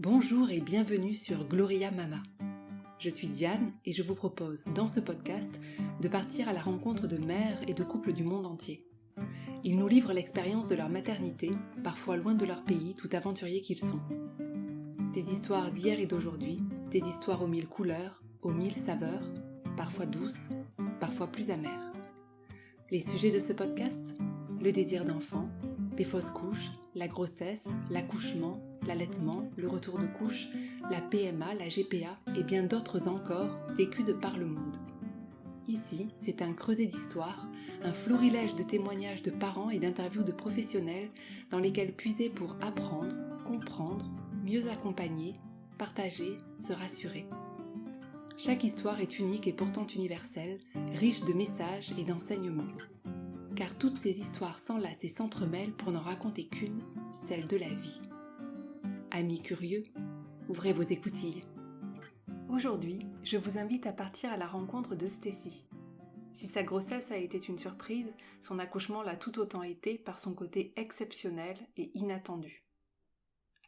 Bonjour et bienvenue sur Gloria Mama. Je suis Diane et je vous propose dans ce podcast de partir à la rencontre de mères et de couples du monde entier. Ils nous livrent l'expérience de leur maternité, parfois loin de leur pays, tout aventuriers qu'ils sont. Des histoires d'hier et d'aujourd'hui, des histoires aux mille couleurs, aux mille saveurs, parfois douces, parfois plus amères. Les sujets de ce podcast ? Le désir d'enfant, les fausses couches, la grossesse, l'accouchement, l'allaitement, le retour de couche, la PMA, la GPA et bien d'autres encore vécus de par le monde. Ici, c'est un creuset d'histoires, un florilège de témoignages de parents et d'interviews de professionnels dans lesquels puiser pour apprendre, comprendre, mieux accompagner, partager, se rassurer. Chaque histoire est unique et pourtant universelle, riche de messages et d'enseignements. Car toutes ces histoires s'enlacent et s'entremêlent pour n'en raconter qu'une, celle de la vie. Amis curieux, ouvrez vos écoutilles. Aujourd'hui, je vous invite à partir à la rencontre de Stécie. Si sa grossesse a été une surprise, son accouchement l'a tout autant été par son côté exceptionnel et inattendu.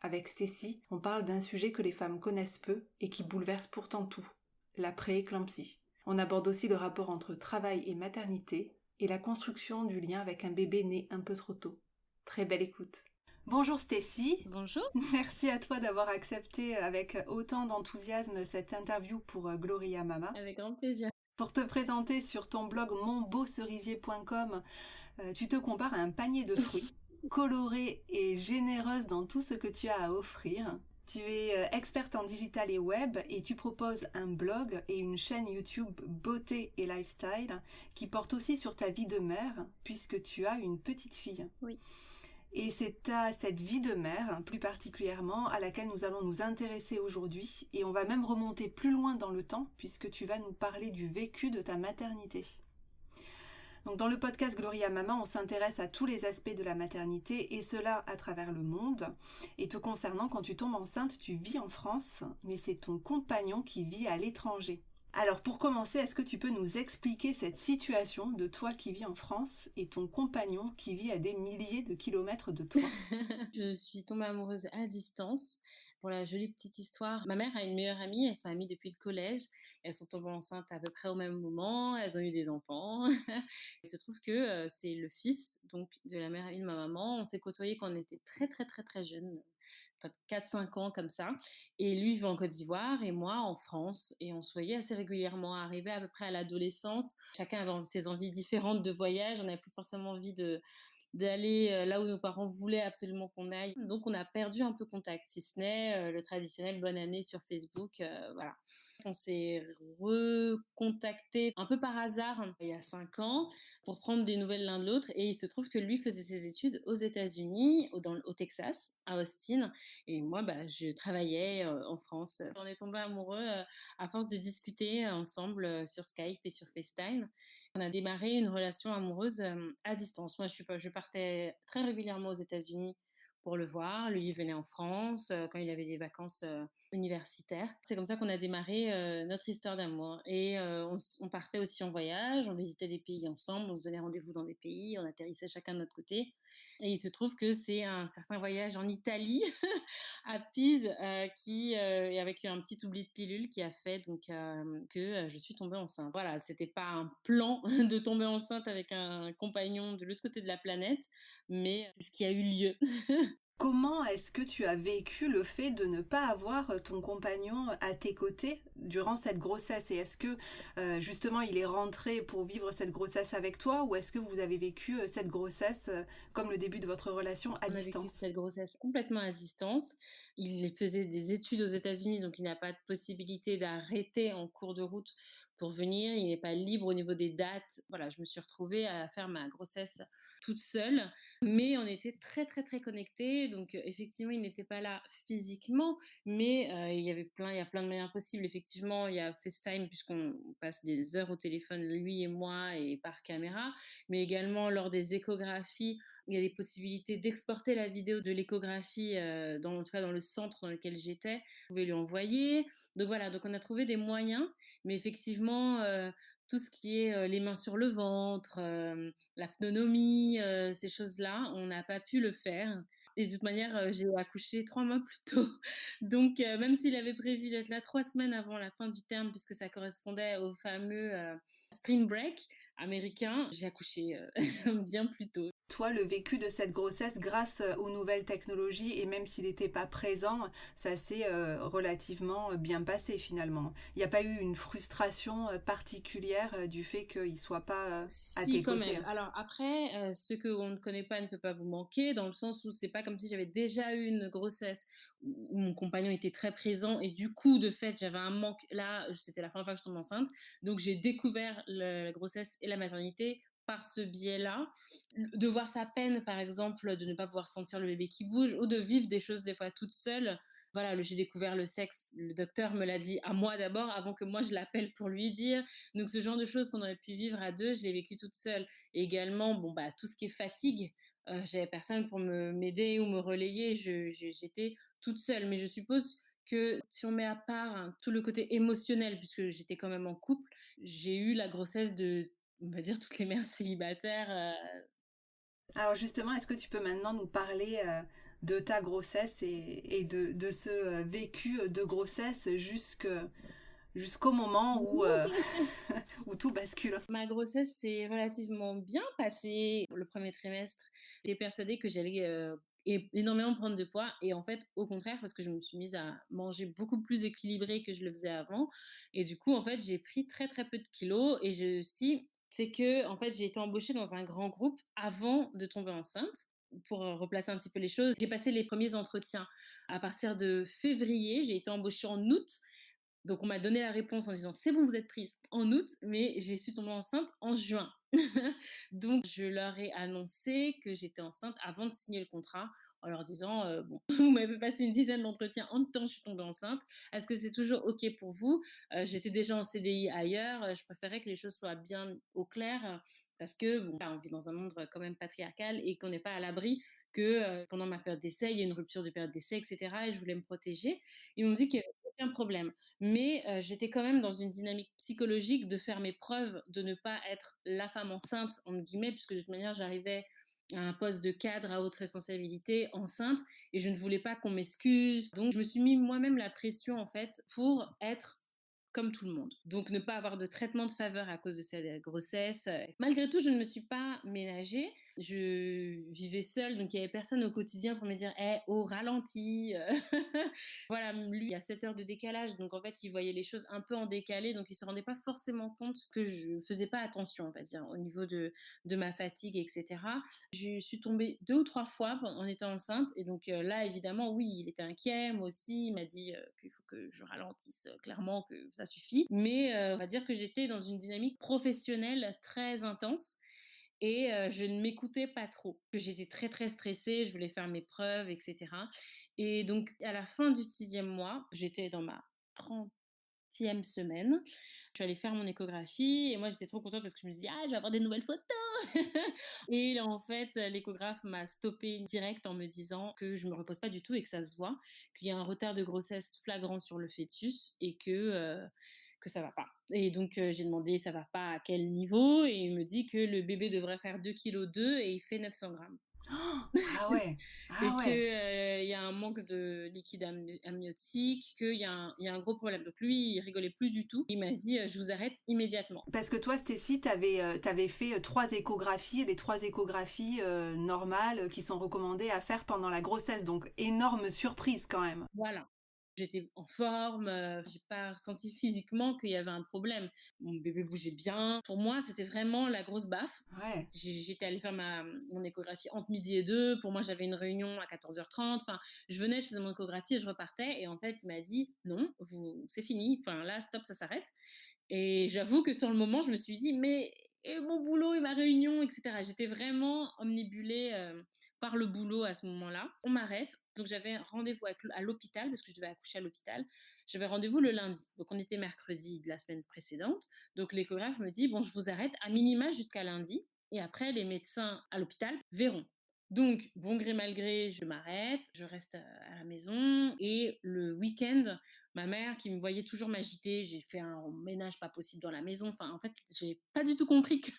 Avec Stécie, on parle d'un sujet que les femmes connaissent peu et qui bouleverse pourtant tout, la pré-éclampsie. On aborde aussi le rapport entre travail et maternité et la construction du lien avec un bébé né un peu trop tôt. Très belle écoute. Bonjour Stécie. Bonjour. Merci à toi d'avoir accepté avec autant d'enthousiasme cette interview pour Gloria Mama. Avec grand plaisir. Pour te présenter sur ton blog monbeaucerisier.com, tu te compares à un panier de fruits, colorée et généreuse dans tout ce que tu as à offrir. Tu es experte en digital et web et tu proposes un blog et une chaîne YouTube beauté et lifestyle qui porte aussi sur ta vie de mère puisque tu as une petite fille. Oui. Et c'est à cette vie de mère, plus particulièrement, à laquelle nous allons nous intéresser aujourd'hui. Et on va même remonter plus loin dans le temps, puisque tu vas nous parler du vécu de ta maternité. Donc dans le podcast Gloria Mama, on s'intéresse à tous les aspects de la maternité, et cela à travers le monde. Et te concernant, quand tu tombes enceinte, tu vis en France, mais c'est ton compagnon qui vit à l'étranger. Alors pour commencer, est-ce que tu peux nous expliquer cette situation de toi qui vis en France et ton compagnon qui vit à des milliers de kilomètres de toi? Je suis tombée amoureuse à distance. Pour la jolie petite histoire, ma mère a une meilleure amie, elles sont amies depuis le collège. Elles sont tombées enceintes à peu près au même moment, elles ont eu des enfants. Il se trouve que c'est le fils donc de la meilleure amie de ma maman. On s'est côtoyés quand on était très très très très jeunes, peut-être 4-5 ans comme ça. Et lui vit en Côte d'Ivoire et moi en France. Et on se voyait assez régulièrement, arrivé à peu près à l'adolescence. Chacun avait ses envies différentes de voyage. On n'avait plus forcément envie d'aller là où nos parents voulaient absolument qu'on aille. Donc on a perdu un peu contact, si ce n'est le traditionnel bonne année sur Facebook, voilà. On s'est recontactés un peu par hasard il y a 5 ans pour prendre des nouvelles l'un de l'autre et il se trouve que lui faisait ses études aux États-Unis, au Texas, à Austin et moi je travaillais en France. On est tombés amoureux à force de discuter ensemble sur Skype et sur FaceTime. On a démarré une relation amoureuse à distance. Moi, je partais très régulièrement aux États-Unis pour le voir. Lui, il venait en France quand il avait des vacances universitaires. C'est comme ça qu'on a démarré notre histoire d'amour. Et on partait aussi en voyage, on visitait des pays ensemble, on se donnait rendez-vous dans des pays, on atterrissait chacun de notre côté. Et il se trouve que c'est un certain voyage en Italie, à Pise, et avec un petit oubli de pilule qui a fait donc que je suis tombée enceinte. Voilà, c'était pas un plan de tomber enceinte avec un compagnon de l'autre côté de la planète, mais c'est ce qui a eu lieu. Comment est-ce que tu as vécu le fait de ne pas avoir ton compagnon à tes côtés durant cette grossesse? Et est-ce que justement il est rentré pour vivre cette grossesse avec toi ou est-ce que vous avez vécu cette grossesse comme le début de votre relation à On a vécu distance? cette grossesse complètement à distance. Il faisait des études aux États-Unis, donc il n'a pas de possibilité d'arrêter en cours de route pour venir. Il n'est pas libre au niveau des dates. Voilà, je me suis retrouvée à faire ma grossesse toute seule, mais on était très très très connectés. Donc effectivement, il n'était pas là physiquement, mais il y a plein de manières possibles. Effectivement, il y a FaceTime puisqu'on passe des heures au téléphone, lui et moi, et par caméra, mais également lors des échographies. Il y a des possibilités d'exporter la vidéo de l'échographie, en tout cas dans le centre dans lequel j'étais. Je pouvais lui envoyer. Donc voilà, donc on a trouvé des moyens, mais effectivement, tout ce qui est les mains sur le ventre, l'aptonomie, ces choses-là, on n'a pas pu le faire. Et de toute manière, j'ai accouché 3 mois plus tôt. Donc même s'il avait prévu d'être là 3 semaines avant la fin du terme, puisque ça correspondait au fameux, spring break américain, j'ai accouché, bien plus tôt. Toi, le vécu de cette grossesse grâce aux nouvelles technologies et même s'il n'était pas présent, ça s'est relativement bien passé finalement. Il n'y a pas eu une frustration particulière du fait qu'il soit pas à Si, tes quand côtés. même. Alors après, ce qu'on ne connaît pas ne peut pas vous manquer, dans le sens où c'est pas comme si j'avais déjà eu une grossesse où mon compagnon était très présent et du coup, de fait, j'avais un manque. Là, c'était la première fois que je tombe enceinte, donc j'ai découvert la grossesse et la maternité par ce biais-là. De voir sa peine, par exemple, de ne pas pouvoir sentir le bébé qui bouge ou de vivre des choses des fois toute seule. Voilà, j'ai découvert le sexe, le docteur me l'a dit à moi d'abord avant que moi je l'appelle pour lui dire. Donc ce genre de choses qu'on aurait pu vivre à 2, je l'ai vécu toute seule. Et également, bon, bah, tout ce qui est fatigue, j'avais personne pour m'aider ou me relayer, j'étais toute seule. Mais je suppose que si on met à part, hein, tout le côté émotionnel, puisque j'étais quand même en couple, j'ai eu la grossesse de, on va dire, toutes les mères célibataires, Alors justement, est-ce que tu peux maintenant nous parler de ta grossesse et de ce vécu de grossesse jusqu'au moment où tout bascule? Ma grossesse s'est relativement bien passée. Le premier trimestre, j'étais persuadée que j'allais, énormément prendre de poids et en fait, au contraire, parce que je me suis mise à manger beaucoup plus équilibré que je le faisais avant et du coup, en fait, j'ai pris très, très peu de kilos et je aussi c'est que en fait, j'ai été embauchée dans un grand groupe avant de tomber enceinte. Pour, replacer un petit peu les choses, j'ai passé les premiers entretiens à partir de février, j'ai été embauchée en août, donc on m'a donné la réponse en disant: «C'est bon, vous êtes prise» en août, mais j'ai su tomber enceinte en juin. Donc je leur ai annoncé que j'étais enceinte avant de signer le contrat, en leur disant, «Bon, vous m'avez passé une dizaine d'entretiens, en même temps je suis tombée enceinte. Est-ce que c'est toujours OK pour vous?» J'étais déjà en CDI ailleurs, je préférais que les choses soient bien au clair, parce que bon, on vit dans un monde, quand même patriarcal et qu'on n'est pas à l'abri que, pendant ma période d'essai, il y ait une rupture de période d'essai et cetera et je voulais me protéger. Ils m'ont dit qu'il y avait aucun problème. Mais j'étais quand même dans une dynamique psychologique de faire mes preuves, de ne pas être «la femme enceinte» entre guillemets, puisque de toute manière j'arrivais à un poste de cadre à haute responsabilité, enceinte et je ne voulais pas qu'on m'excuse. Donc je me suis mis moi-même la pression en fait pour être comme tout le monde. Donc ne pas avoir de traitement de faveur à cause de cette grossesse. Malgré tout, je ne me suis pas ménagée. Je vivais seule, donc il y avait personne au quotidien pour me dire: «Eh, oh, ralentis, Voilà, lui, il y a 7 heures de décalage, donc en fait, il voyait les choses un peu en décalé, donc il se rendait pas forcément compte que je faisais pas attention, on va dire, au niveau de ma fatigue, et cetera. Je suis tombée 2 ou 3 fois en étant enceinte et donc là, évidemment, oui, il était inquiet, moi aussi, il m'a dit, qu'il faut que je ralentisse, clairement, que ça suffit. Mais on va dire que j'étais dans une dynamique professionnelle très intense et je ne m'écoutais pas trop, que j'étais très, très stressée, je voulais faire mes preuves et cetera et donc à la fin du 6e mois, j'étais dans ma 30e semaine, je suis allée faire mon échographie et moi j'étais trop contente parce que je me suis dit: «Ah, je vais avoir des nouvelles photos!» et là, en fait, l'échographe m'a stoppée direct en me disant que je me repose pas du tout et que ça se voit, qu'il y a un retard de grossesse flagrant sur le fœtus et que ça va pas. Et donc j'ai demandé: «Ça va pas à quel niveau?» et il me dit que le bébé devrait faire 2,2 kg et il fait 900 grammes Oh, ah ouais, et ah que, ouais. il y a un manque de liquide amniotique, qu'il y a un gros problème. Donc lui, il rigolait plus du tout. Il m'a dit: «Je vous arrête immédiatement». Parce que toi, Stécie, t'avais fait trois échographies, les trois échographies normales qui sont recommandées à faire pendant la grossesse. Donc énorme surprise quand même. Voilà. J'étais en forme, j'ai pas ressenti physiquement qu'il y avait un problème. Mon bébé bougeait bien. Pour moi, c'était vraiment la grosse baffe. Ouais. J'étais allée faire mon échographie entre midi et 2. Pour moi, j'avais une réunion à 14h30. Enfin, je venais, je faisais mon échographie et je repartais et en fait, il m'a dit: «Non, vous c'est fini. Enfin là, stop, ça s'arrête». Et j'avoue que sur le moment, je me suis dit: «Mais et mon boulot et ma réunion?» et cetera. J'étais vraiment omnibulée, par le boulot à ce moment-là. On m'arrête, donc j'avais rendez-vous à l'hôpital parce que je devais accoucher à l'hôpital. J'avais rendez-vous le lundi, donc on était mercredi de la semaine précédente. Donc l'échographe me dit: «Bon, je vous arrête à minima jusqu'à lundi et après les médecins à l'hôpital verront». Donc bon gré mal gré, je m'arrête, je reste, à la maison et le week-end, ma mère qui me voyait toujours m'agiter, j'ai fait un ménage pas possible dans la maison. Enfin, en fait, j'ai pas du tout compris que,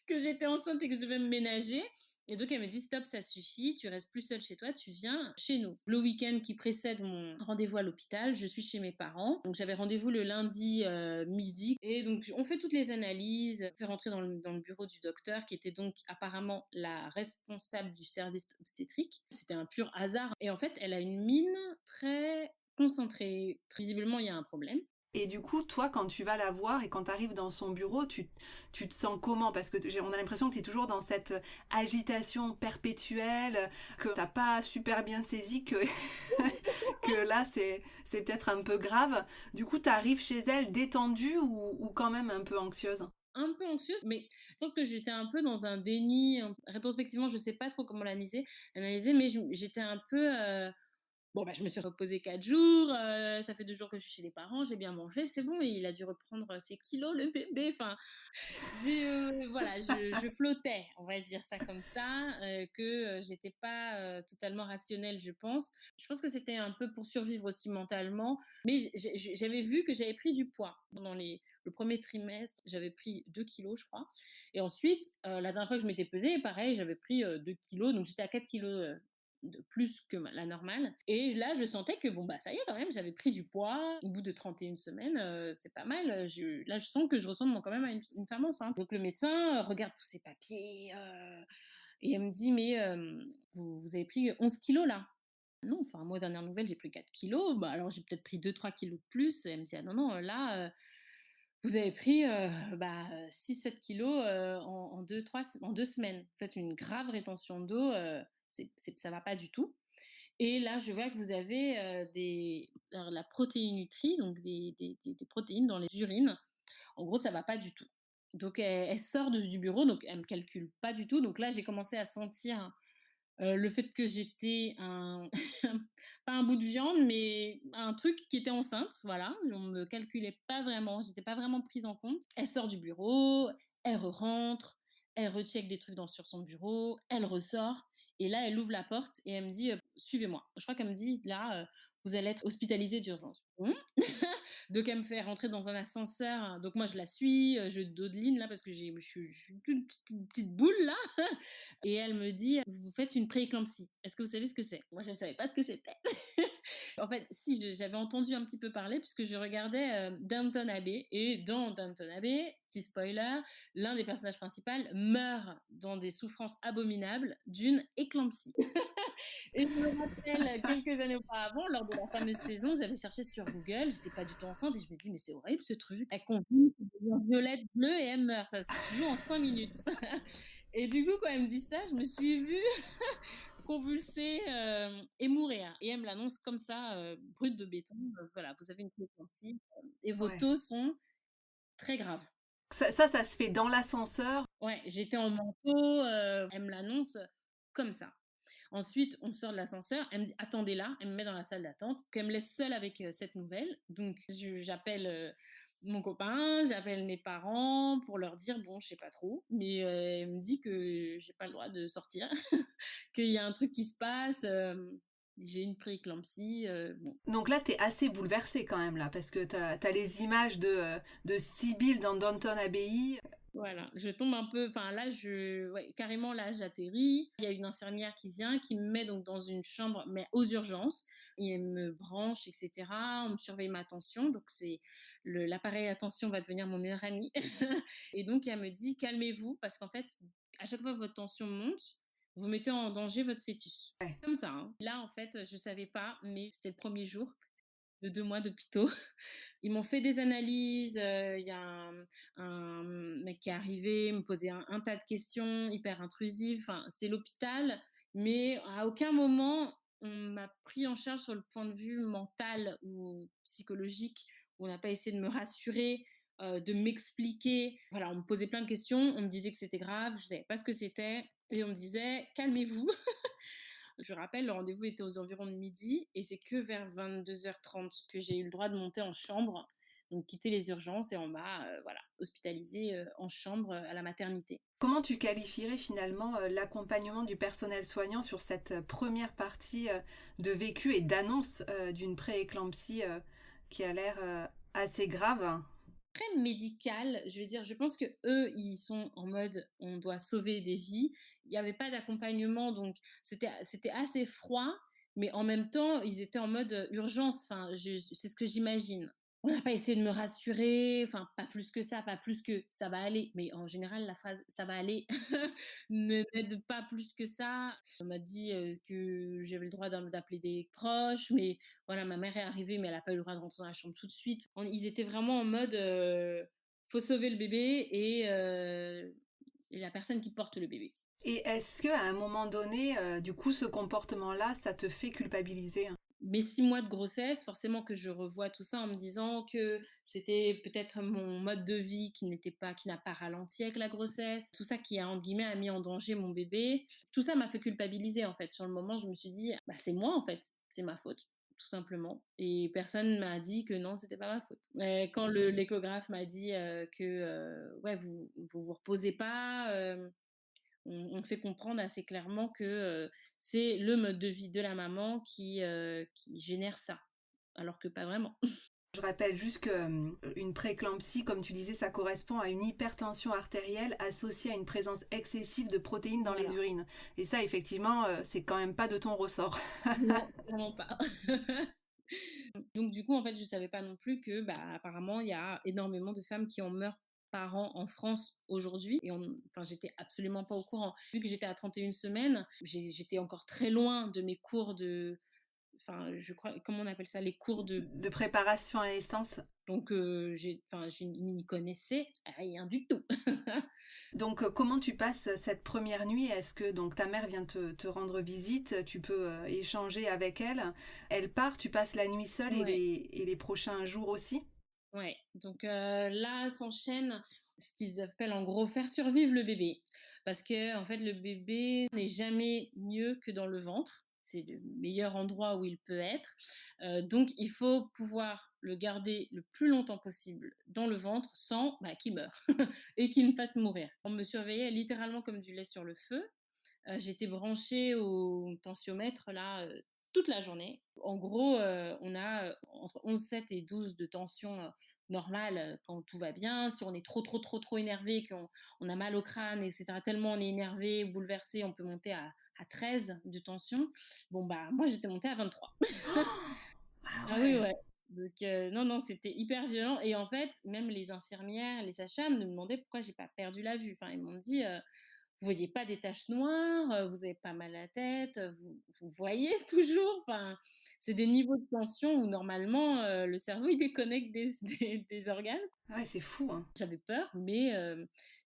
que j'étais enceinte et que je devais me ménager. Et donc elle me dit: «Stop, ça suffit, tu restes plus seule chez toi, tu viens chez nous». Le week-end qui précède mon rendez-vous à l'hôpital, je suis chez mes parents. Donc j'avais rendez-vous le lundi, midi et donc on fait toutes les analyses, on fait rentrer dans le bureau du docteur qui était donc apparemment la responsable du service obstétrique. C'était un pur hasard et en fait, elle a une mine très concentrée. Visiblement, il y a un problème. Et du coup, toi, quand tu vas la voir et quand tu arrives dans son bureau, tu te sens comment? Parce que on a l'impression que tu es toujours dans cette agitation perpétuelle, que t'as pas super bien saisi que, que là, c'est peut-être un peu grave. Du coup, tu arrives chez elle détendue ou quand même un peu anxieuse? Un peu anxieuse, mais je pense que j'étais un peu dans un déni, rétrospectivement, je sais pas trop comment l'analyser, mais j'étais un peu, bon, bah, je me suis reposée 4 jours, ça fait 2 jours que je suis chez les parents, j'ai bien mangé, c'est bon et il a dû reprendre, ses kilos le bébé, enfin, voilà, je flottais, on va dire ça comme ça, que, j'étais pas, totalement rationnelle, je pense. Je pense que c'était un peu pour survivre aussi mentalement, mais j'avais vu que j'avais pris du poids pendant le 1er trimestre, j'avais pris 2 kilos, je crois et ensuite, la dernière fois que je m'étais pesée, pareil, j'avais pris, 2 kilos, donc j'étais à 4 kilos, de plus que la normale et là je sentais que bon bah ça y est quand même j'avais pris du poids au bout de 31 semaines c'est pas mal là je sens que je ressemble quand même à une femme enceinte donc le médecin regarde tous ses papiers et elle me dit mais vous avez pris 11 kilos là. Non, enfin moi dernière nouvelle j'ai pris 4 kilos, bah alors j'ai peut-être pris 2-3 kilos de plus et elle me dit ah non non là vous avez pris, 6-7 kilos, en 2 semaines. Vous faites une grave rétention d'eau, ça va pas du tout et là, je vois que vous avez, alors la protéinutrie, donc des protéines dans les urines. En gros, ça va pas du tout. Donc elle sort du bureau, donc elle me calcule pas du tout. Donc là, j'ai commencé à sentir le fait que j'étais un pas un bout de viande, mais un truc qui était enceinte, voilà. On me calculait pas vraiment, j'étais pas vraiment prise en compte. Elle sort du bureau, elle rentre, elle recheck des trucs sur son bureau, elle ressort et là, elle ouvre la porte et elle me dit, «Suivez-moi». Je crois qu'elle me dit: «Là, vous allez être hospitalisée d'urgence». Bon. Donc elle me fait rentrer dans un ascenseur, donc moi je la suis, je dodeline là parce que je suis une petite boule là et elle me dit: «Vous faites une prééclampsie. Est-ce que vous savez ce que c'est?» Moi je ne savais pas ce que c'était. En fait, si, j'avais entendu un petit peu parler puisque je regardais, Downton Abbey et dans Downton Abbey, petit spoiler, l'un des personnages principaux meurt dans des souffrances abominables d'une éclampsie. Et je me rappelle quelques années auparavant, lors de la fameuse saison, j'avais cherché sur Google, j'étais pas du tout enceinte et je me dis: «Mais c'est horrible ce truc». Elle convulse, elle devient violette, bleue et elle meurt. Ça se joue en 5 minutes. Et du coup, quand elle me dit ça, je me suis vue convulser, et mourir. Et elle me l'annonce comme ça, brute de béton, voilà, vous avez une prééclampsie, et vos Ouais. taux sont très graves. Ça se fait dans l'ascenseur. Ouais, j'étais en manteau, elle me l'annonce, comme ça. Ensuite, on sort de l'ascenseur, elle me dit: «Attendez là», elle me met dans la salle d'attente, qu'elle me laisse seule avec, cette nouvelle. Donc j'appelle, mon copain, j'appelle mes parents pour leur dire: «Bon, je sais pas trop», mais elle me dit que j'ai pas le droit de sortir, qu'il y a un truc qui se passe, j'ai une prééclampsie, bon. Donc là, t'es assez bouleversée quand même là, parce que t'as les images de Sibyl dans Downton Abbey. Voilà, je tombe un peu, enfin là, ouais, carrément là, j'atterris. Il y a une infirmière qui vient, qui me met donc dans une chambre, mais aux urgences. Et elle me branche, etc. On me surveille ma tension, donc l'appareil à tension va devenir mon meilleur ami. Et donc elle me dit calmez-vous parce qu'en fait, à chaque fois que votre tension monte, vous mettez en danger votre fœtus. Ouais. Comme ça, hein. Là, en fait, je savais pas, mais c'était le premier jour de 2 mois d'hôpitaux. Ils m'ont fait des analyses, il y a un mec qui est arrivé, me posait un tas de questions hyper intrusives. Enfin, c'est l'hôpital, mais à aucun moment on m'a pris en charge sur le point de vue mental ou psychologique. On n'a pas essayé de me rassurer, de m'expliquer. Voilà, on me posait plein de questions, on me disait que c'était grave, je savais pas ce que c'était et on me disait: «Calmez-vous». Je rappelle, le rendez-vous était aux environs de midi et c'est que vers 22h30 que j'ai eu le droit de monter en chambre, donc quitter les urgences et on m'a, voilà, hospitalisée, en chambre, à la maternité. Comment tu qualifierais finalement l'accompagnement du personnel soignant sur cette première partie de vécu et d'annonce d'une prééclampsie qui a l'air assez grave? Très médical, je veux dire, je pense qu'eux, ils sont en mode: «On doit sauver des vies». il y avait pas d'accompagnement, donc c'était assez froid, mais en même temps, ils étaient en mode, urgence, enfin, je c'est ce que j'imagine. On n'a pas essayé de me rassurer, enfin, pas plus que ça, pas plus que: «Ça va aller», mais en général, la phrase: «Ça va aller» ne m'aide pas plus que ça. On m'a dit, que j'avais le droit d'appeler des proches, mais voilà, ma mère est arrivée, mais elle a pas eu le droit de rentrer dans la chambre tout de suite. Ils étaient vraiment en mode, faut sauver le bébé et la personne qui porte le bébé. Et est-ce qu'à un moment donné, du coup, ce comportement-là, ça te fait culpabiliser, hein? Mes 6 mois de grossesse, forcément que je revois tout ça en me disant que c'était peut-être mon mode de vie qui n'a pas ralenti avec la grossesse. Tout ça qui a, entre guillemets, a mis en danger mon bébé. Tout ça m'a fait culpabiliser, en fait. Sur le moment, je me suis dit: «Bah, c'est moi, en fait, c'est ma faute, tout simplement» et personne m'a dit que non, c'était pas ma faute. Quand l'échographe m'a dit, que, ouais, vous reposez pas, on fait comprendre assez clairement que, c'est le mode de vie de la maman qui génère ça, alors que pas vraiment. Je rappelle juste que, une prééclampsie, comme tu disais, ça correspond à une hypertension artérielle associée à une présence excessive de protéines dans les Voilà. urines. Et ça, effectivement, c'est quand même pas de ton ressort. Non, vraiment pas. Donc du coup, en fait, je savais pas non plus que, bah, apparemment, il y a énormément de femmes qui en meurent par an en France aujourd'hui et enfin, j'étais absolument pas au courant. Vu que j'étais à 31 semaines, j'étais encore très loin de mes cours de enfin, je crois comment on appelle ça? Les cours de De préparation à la naissance. donc je n'y connaissais rien du tout. Donc, comment tu passes cette première nuit? Est-ce que donc ta mère vient te rendre visite, tu peux, échanger avec elle? Elle part, tu passes la nuit seule et Ouais. les prochains jours aussi? Ouais, donc là s'enchaîne ce qu'ils appellent en gros faire survivre le bébé. Parce que en fait, le bébé n'est jamais mieux que dans le ventre. C'est le meilleur endroit où il peut être. Donc il faut pouvoir le garder le plus longtemps possible dans le ventre sans, bah, qu'il meure et qu'il me fasse mourir. On me surveillait littéralement comme du lait sur le feu. J'étais branchée au tensiomètre là, toute la journée. En gros, on a, entre 11,7 et 12 de tension, normale, quand tout va bien. Si on est trop, trop, trop, trop énervé, qu'on a mal au crâne et cetera, tellement on est énervé, bouleversé, on peut monter à 13 de tension. Bon, bah, moi, j'étais montée à 23. Ah Ah oui, ouais! ouais. Donc non, non, c'était hyper violent et en fait, même les infirmières, les sages-femmes me demandaient pourquoi j'ai pas perdu la vue. Enfin, ils m'ont dit, «Vous voyez pas des taches noires, vous avez pas mal à la tête, vous voyez toujours?» Enfin, c'est des niveaux de tension où normalement, le cerveau, il déconnecte des organes. Ouais, c'est fou, hein. J'avais peur, mais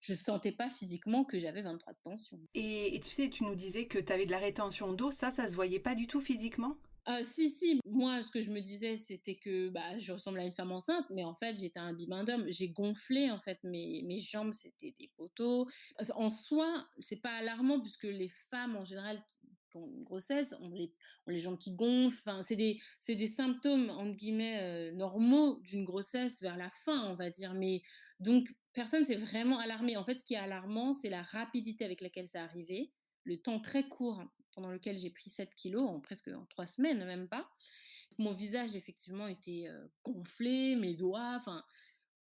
je sentais pas physiquement que j'avais 23 de tension. Et tu sais, tu nous disais que tu avais de la rétention d'eau, ça se voyait pas du tout physiquement? Si, si, moi, ce que je me disais, c'était que, bah, je ressemble à une femme enceinte, mais en fait, j'étais un bibendum. J'ai gonflé, en fait, mes jambes, c'était des poteaux. En soi, c'est pas alarmant puisque les femmes, en général, qui ont une grossesse, ont les jambes qui gonflent. Enfin, c'est des symptômes, entre guillemets, normaux d'une grossesse vers la fin, on va dire. Mais donc, personne s'est vraiment alarmé. En fait, ce qui est alarmant, c'est la rapidité avec laquelle ça arrivait, le temps très court pendant lequel j'ai pris 7 kilos en presque en 3 semaines, même pas. Mon visage effectivement était, gonflé, mes doigts, enfin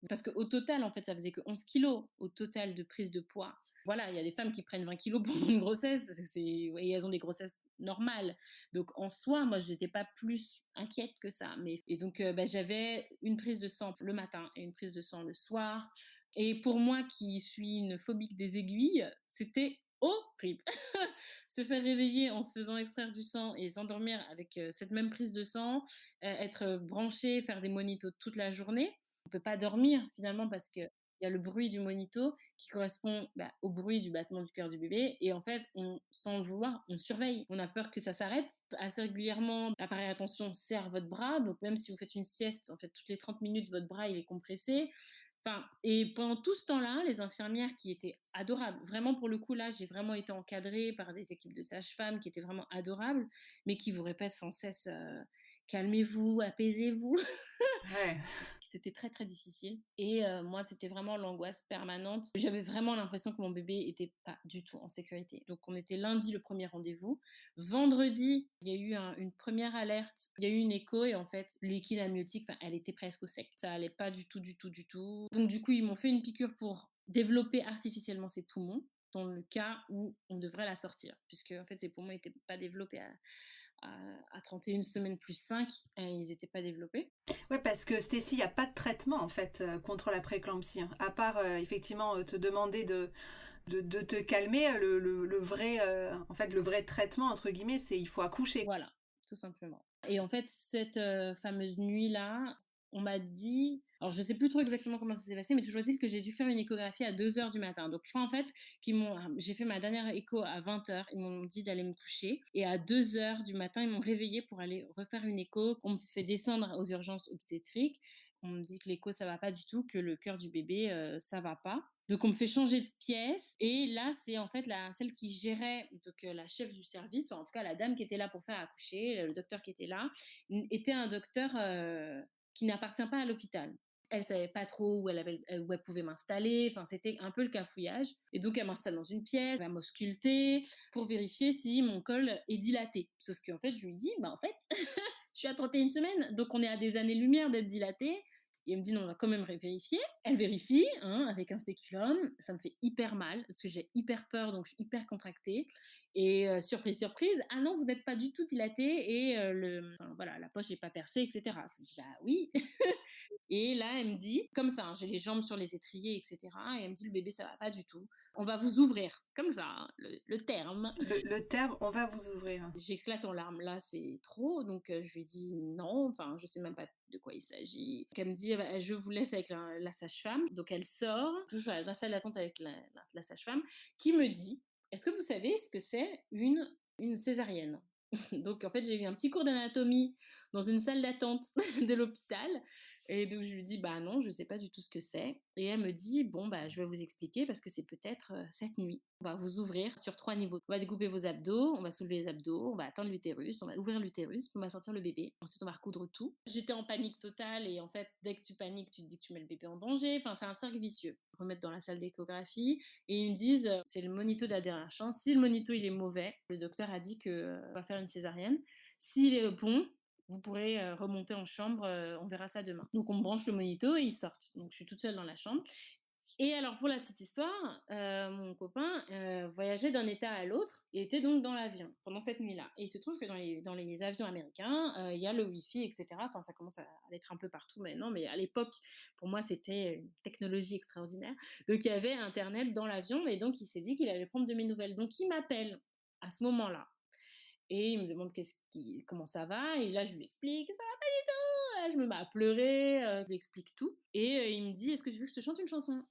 parce qu'au total, en fait, ça faisait que 11 kilos au total de prise de poids. Voilà, il y a des femmes qui prennent 20 kilos pendant une grossesse, et elles ont des grossesses normales. Donc en soi, moi, j'étais pas plus inquiète que ça. Mais et donc, bah, j'avais une prise de sang le matin et une prise de sang le soir. Et pour moi qui suis une phobique des aiguilles, c'était horrible. Se faire réveiller en se faisant extraire du sang et s'endormir avec, cette même prise de sang, être branché, faire des monitos toute la journée. On peut pas dormir finalement parce qu'il y a le bruit du monito qui correspond, bah, au bruit du battement du cœur du bébé et en fait, sans le vouloir, on surveille. On a peur que ça s'arrête. Assez régulièrement, l'appareil à tension serre votre bras, donc même si vous faites une sieste, en fait, toutes les 30 minutes, votre bras, il est compressé. Enfin, et pendant tout ce temps-là, les infirmières qui étaient adorables, vraiment pour le coup là, j'ai vraiment été encadrée par des équipes de sages-femmes qui étaient vraiment adorables, mais qui vous répètent sans cesse, «Calmez-vous, apaisez-vous». Ouais. C'était très, très difficile et moi, c'était vraiment l'angoisse permanente. J'avais vraiment l'impression que mon bébé était pas du tout en sécurité. Donc on était lundi, le premier rendez-vous. Vendredi, il y a eu une première alerte. Il y a eu une écho et en fait, le liquide amniotique, enfin, elle était presque au sec. Ça allait pas du tout, du tout, du tout. Donc du coup, ils m'ont fait une piqûre pour développer artificiellement ses poumons. dans le cas où on devrait la sortir. Puisque, en fait, ces poumons n'étaient pas développés à 31 semaines plus 5, ils n'étaient pas développés. Ouais, parce que Stécie, il n'y a pas de traitement en fait contre la prééclampsie, hein. À part effectivement te demander de te calmer, le vrai, en fait, le vrai traitement entre guillemets, c'est il faut accoucher. Voilà, tout simplement. Et en fait, cette fameuse nuit-là, on m'a dit, alors je sais plus trop exactement comment ça s'est passé, mais toujours est-il que j'ai dû faire une échographie à 2 heures du matin. Donc je crois en fait j'ai fait ma dernière écho à 20 heures, ils m'ont dit d'aller me coucher et à 2 heures du matin, ils m'ont réveillée pour aller refaire une écho. On me fait descendre aux urgences obstétriques. On me dit que l'écho ça va pas du tout, que le cœur du bébé ça va pas. Donc on me fait changer de pièce et là c'est en fait celle qui gérait, donc la chef du service, enfin, en tout cas la dame qui était là pour faire accoucher, le docteur qui était là, était un docteur qui n'appartient pas à l'hôpital. Elle savait pas trop où elle pouvait m'installer, enfin c'était un peu le cafouillage. Et donc elle m'installe dans une pièce, elle va m'ausculter pour vérifier si mon col est dilaté. Sauf qu'en fait je lui dis, bah en fait je suis à 31 semaines, donc on est à des années-lumière d'être dilaté. Et elle me dit non, on va quand même vérifier. Elle vérifie hein, avec un spéculum. Ça me fait hyper mal parce que j'ai hyper peur, donc je suis hyper contractée. Et surprise, surprise, ah non, vous n'êtes pas du tout dilaté et enfin, voilà, la poche n'est pas percée, etc. Je me dis bah oui. Et là, elle me dit, comme ça, hein, j'ai les jambes sur les étriers, etc. Et elle me dit le bébé, ça va pas du tout. On va vous ouvrir, comme ça, hein, le terme. Le terme, on va vous ouvrir. J'éclate en larmes, là, c'est trop. Donc, je lui dis non, enfin, je sais même pas de quoi il s'agit. Donc, elle me dit, bah, je vous laisse avec la sage-femme. Donc, elle sort. Je suis dans la salle d'attente avec la sage-femme qui me dit, est-ce que vous savez ce que c'est une césarienne? Donc, en fait, j'ai eu un petit cours d'anatomie dans une salle d'attente de l'hôpital. Et donc, je lui dis, bah non, je sais pas du tout ce que c'est. Et elle me dit, bon, bah, je vais vous expliquer parce que c'est peut-être cette nuit. On va vous ouvrir sur 3 niveaux. On va découper vos abdos, on va soulever les abdos, on va atteindre l'utérus, on va ouvrir l'utérus, puis on va sortir le bébé. Ensuite, on va recoudre tout. J'étais en panique totale et en fait, dès que tu paniques, tu te dis que tu mets le bébé en danger. Enfin, c'est un cercle vicieux. Remettre dans la salle d'échographie et ils me disent, c'est le monito de la dernière chance. Si le monito il est mauvais, le docteur a dit que on va faire une césarienne. S'il est bon, vous pourrez remonter en chambre, on verra ça demain. Donc on me branche le monito et ils sortent. Donc je suis toute seule dans la chambre. Et alors pour la petite histoire, mon copain voyageait d'un état à l'autre et était donc dans l'avion pendant cette nuit-là. Et il se trouve que dans les avions américains, il y a le Wi-Fi, etc. Enfin, ça commence à l'être un peu partout maintenant, mais à l'époque, pour moi, c'était une technologie extraordinaire. Donc il y avait Internet dans l'avion et donc il s'est dit qu'il allait prendre de mes nouvelles. Donc il m'appelle à ce moment-là et il me demande comment ça va et là je lui explique: «Ça va pas du tout!» Je me mets à pleurer, je lui explique tout et il me dit: «Est-ce que tu veux que je te chante une chanson?»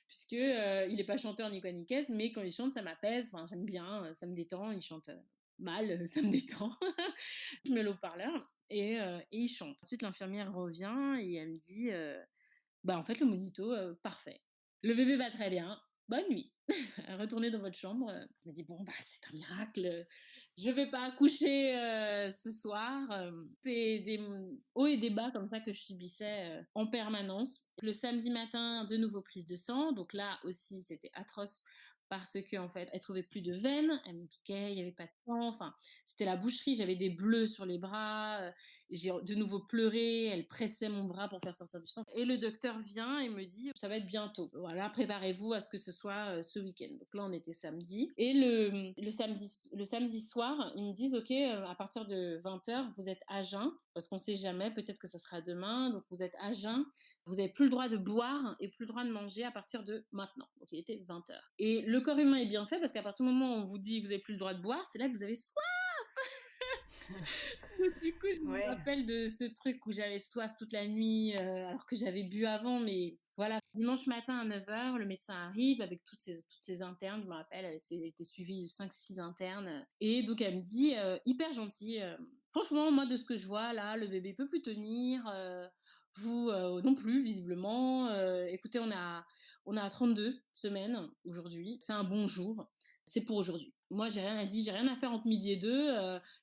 Puisque, il est pas chanteur ni quoi ni qu'est-ce, mais quand il chante ça m'apaise, enfin j'aime bien, ça me détend. Il chante, mal, ça me détend. Je mets le haut-parleur et il chante. Ensuite l'infirmière revient et elle me dit, bah, en fait le monito, parfait. Le bébé va très bien, bonne nuit. Retournez dans votre chambre, je me dis: «Bon, bah, c'est un miracle, je vais pas accoucher, ce soir», c'est des, hauts et des bas comme ça que je subissais, en permanence. Le samedi matin, de nouveau prise de sang, donc là aussi c'était atroce parce qu'en fait, elle trouvait plus de veines, elle me piquait, il y avait pas de sang, enfin, c'était la boucherie, j'avais des bleus sur les bras, j'ai de nouveau pleuré, elle pressait mon bras pour faire sortir du sang et le docteur vient et me dit: «Ça va être bientôt. Voilà, préparez-vous à ce que ce soit, ce week-end». Donc là, on était samedi et le samedi soir, ils me disent: «OK, à partir de 20 heures, vous êtes à jeun parce qu'on sait jamais, peut-être que ça sera demain, donc vous êtes à jeun. Vous avez plus le droit de boire et plus le droit de manger à partir de maintenant». Donc il était 20 heures et le corps humain est bien fait parce qu'à partir du moment où on vous dit: «Vous avez plus le droit de boire», c'est là que vous avez soif. Donc du coup, je me Ouais. rappelle de ce truc où j'avais soif toute la nuit, alors que j'avais bu avant, mais voilà. Dimanche matin à 9 heures, le médecin arrive avec toutes ces internes, je me rappelle, elle était suivie de 5-6 internes, et donc elle me dit, hyper gentille, «Franchement, moi, de ce que je vois là, le bébé peut plus tenir, vous, non plus visiblement, écoutez, on a 32 semaines aujourd'hui, c'est un bon jour, c'est pour aujourd'hui. Moi, j'ai rien dit, j'ai rien à faire entre midi et deux,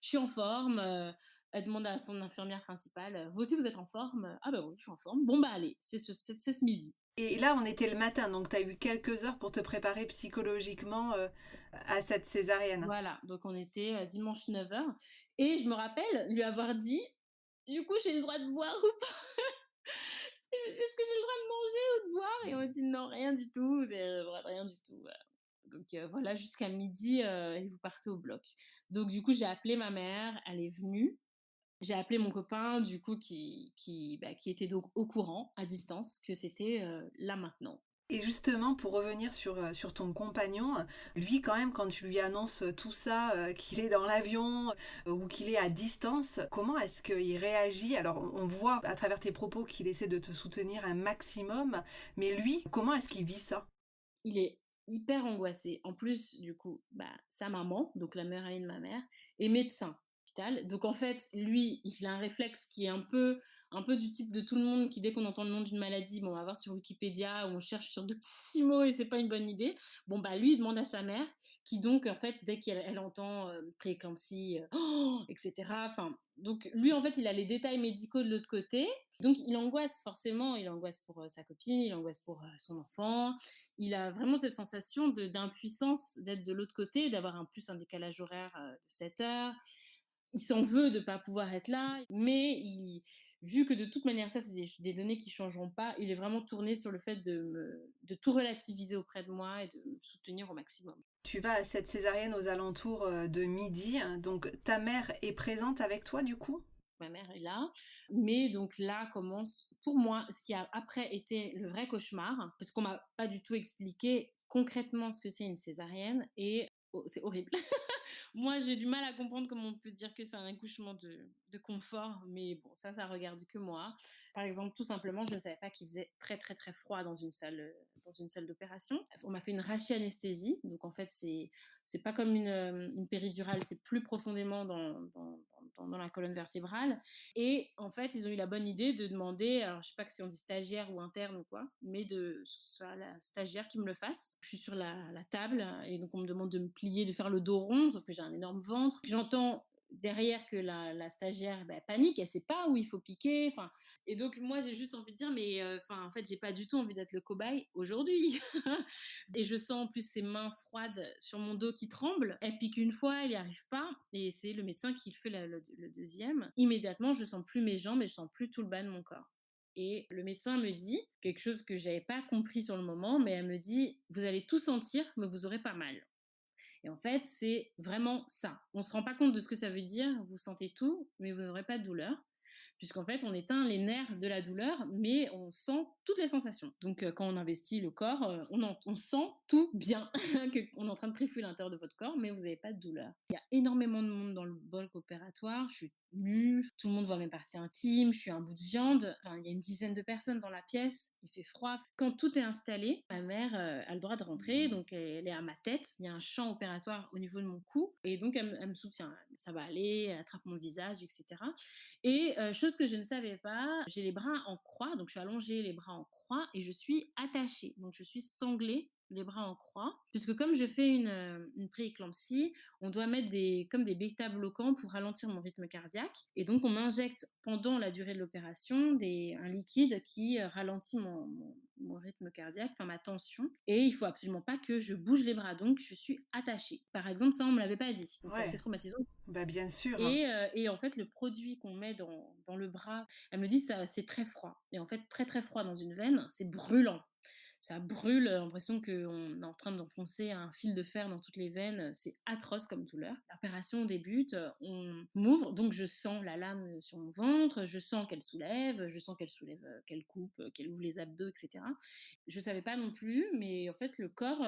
je suis en forme». Elle demande à son infirmière principale, «Vous aussi vous êtes en forme?» «Ah bah oui, je suis en forme». «Bon bah allez, c'est ce midi». Et là, on était le matin, donc tu as eu quelques heures pour te préparer psychologiquement à cette césarienne. Voilà, donc on était, dimanche 9 heures et je me rappelle lui avoir dit: «Du coup, j'ai le droit de boire ou pas?» Je me «Est-ce que j'ai le droit de manger ou de boire?» Et on m'a dit: «Non, rien du tout, vous avez le droit de rien du tout». Donc voilà, jusqu'à midi, et vous partez au bloc. Donc du coup, j'ai appelé ma mère, elle est venue. J'ai appelé mon copain du coup qui était donc au courant, à distance, que c'était, là maintenant. Et justement, pour revenir sur ton compagnon, lui quand même, quand tu lui annonces tout ça, qu'il est dans l'avion ou qu'il est à distance, comment est-ce qu'il réagit? Alors, on voit à travers tes propos qu'il essaie de te soutenir un maximum, mais lui, comment est-ce qu'il vit ça? Il est hyper angoissé. En plus, du coup, bah, sa maman, donc la meilleure amie de ma mère, est médecin hôpital. Donc en fait, lui, il a un réflexe qui est un peu du type de tout le monde qui, dès qu'on entend le nom d'une maladie, bon, on va voir sur Wikipédia ou on cherche sur Doctissimo et c'est pas une bonne idée. Bon, bah, lui, il demande à sa mère, qui donc, en fait, dès qu'elle entend prééclampsie, oh, etc. Enfin, donc lui, en fait, il a les détails médicaux de l'autre côté. Donc il angoisse forcément, il angoisse pour sa copine, il angoisse pour son enfant, il a vraiment cette sensation d'impuissance, d'être de l'autre côté, d'avoir en plus un décalage horaire de 7 heures. Il s'en veut de ne pas pouvoir être là, mais vu que de toute manière, ça, c'est des données qui ne changeront pas, il est vraiment tourné sur le fait de tout relativiser auprès de moi et de me soutenir au maximum. Tu vas à cette césarienne aux alentours de midi, hein, donc ta mère est présente avec toi du coup? Ma mère est là, mais donc là commence pour moi ce qui a après été le vrai cauchemar, parce qu'on m'a pas du tout expliqué concrètement ce que c'est une césarienne et c'est horrible. Moi, j'ai du mal à comprendre comment on peut dire que c'est un accouchement de confort, mais bon, ça regarde que moi. Par exemple, tout simplement, je ne savais pas qu'il faisait très, très, très froid dans une salle d'opération. On m'a fait une rachianesthésie, donc en fait, c'est pas comme une péridurale, c'est plus profondément dans la colonne vertébrale. Et en fait, ils ont eu la bonne idée de demander, alors je sais pas si on dit stagiaire ou interne ou quoi, mais que ce soit la stagiaire qui me le fasse. Je suis sur la table et donc on me demande de me plier, de faire le dos rond, sauf que j'ai un énorme ventre. J'entends derrière que la stagiaire panique, elle sait pas où il faut piquer. Enfin, et donc moi j'ai juste envie de dire, mais en fait j'ai pas du tout envie d'être le cobaye aujourd'hui. Et je sens en plus ses mains froides sur mon dos qui tremblent. Elle pique une fois, elle n'y arrive pas. Et c'est le médecin qui fait le deuxième. Immédiatement, je sens plus mes jambes et je sens plus tout le bas de mon corps. Et le médecin me dit quelque chose que j'avais pas compris sur le moment, mais elle me dit: «Vous allez tout sentir, mais vous aurez pas mal». Et en fait, c'est vraiment ça. On se rend pas compte de ce que ça veut dire, vous sentez tout, mais vous n'aurez pas de douleur. Puisqu'en fait, on éteint les nerfs de la douleur, mais on sent toutes les sensations. Donc, quand on investit le corps, on sent tout bien, qu'on est en train de trifouiller l'intérieur de votre corps, mais vous n'avez pas de douleur. Il y a énormément de monde dans le bloc opératoire. Je suis nue, tout le monde voit mes parties intimes, je suis un bout de viande. Enfin, il y a une dizaine de personnes dans la pièce, il fait froid. Quand tout est installé, ma mère a le droit de rentrer, donc elle est à ma tête. Il y a un champ opératoire au niveau de mon cou, et donc elle me soutient. Ça va aller, elle attrape mon visage, etc. Et chose que je ne savais pas, j'ai les bras en croix, donc je suis allongée les bras en croix et je suis attachée. Donc je suis sanglée, les bras en croix, puisque comme je fais une prééclampsie, on doit mettre comme des bêta-bloquants pour ralentir mon rythme cardiaque. Et donc on m'injecte pendant la durée de l'opération un liquide qui ralentit mon rythme cardiaque, enfin ma tension. Et il faut absolument pas que je bouge les bras, donc je suis attachée. Par exemple, ça on me l'avait pas dit, donc c'est assez Ouais, traumatisant. bah bien sûr. Et en fait, le produit qu'on met dans le bras, elle me dit: «Ça c'est très froid» et en fait, très, très froid dans une veine, c'est brûlant. Ça brûle, l'impression qu'on est en train d'enfoncer un fil de fer dans toutes les veines, c'est atroce comme douleur. L'opération débute, on m'ouvre, donc je sens la lame sur mon ventre, je sens qu'elle soulève, qu'elle coupe, qu'elle ouvre les abdos et cetera. Je savais pas non plus, mais en fait, le corps,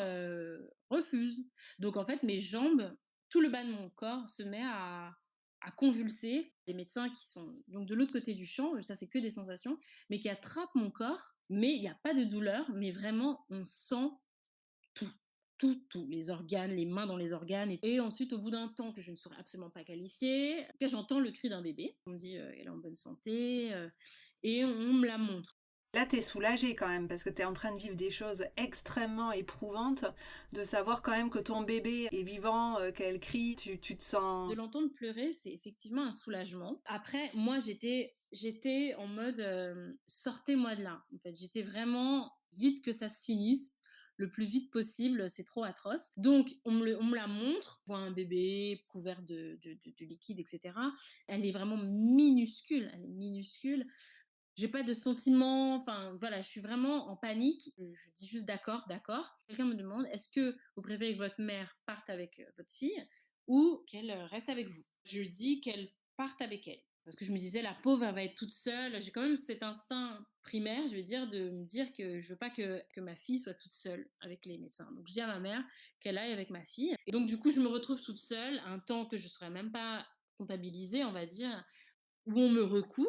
refuse. Donc en fait, mes jambes, tout le bas de mon corps se met à convulser. Les médecins qui sont donc de l'autre côté du champ, ça c'est que des sensations, mais qui attrapent mon corps, mais il y a pas de douleur, mais vraiment on sent tout, tout, les organes, les mains dans les organes. Et ensuite, au bout d'un temps que je ne saurais absolument pas qualifier, que j'entends le cri d'un bébé. On me dit, elle est en bonne santé, et on me la montre. Là, t'es soulagée quand même parce que t'es en train de vivre des choses extrêmement éprouvantes, de savoir quand même que ton bébé est vivant, qu'elle crie, tu te De sens... l'entendre pleurer, c'est effectivement un soulagement. Après, moi, j'étais en mode, sortez-moi de là. En fait, j'étais vraiment vite que ça se finisse le plus vite possible, c'est trop atroce. Donc, on me la montre, on voit un bébé couvert de liquide, etc. Elle est vraiment minuscule, elle est minuscule. J'ai pas de sentiments, enfin voilà, je suis vraiment en panique. Je dis juste: «D'accord, d'accord». Quelqu'un me demande: «Est-ce que vous préférez que votre mère parte avec, votre fille ou qu'elle, reste avec vous?» Je dis qu'elle parte avec elle. Parce que je me disais: «La pauvre, elle va être toute seule». J'ai quand même cet instinct primaire, je veux dire, de me dire que je veux pas que ma fille soit toute seule avec les médecins. Donc je dis à ma mère qu'elle aille avec ma fille et donc du coup, je me retrouve toute seule, un temps que je saurais même pas comptabiliser, on va dire, où on me recoue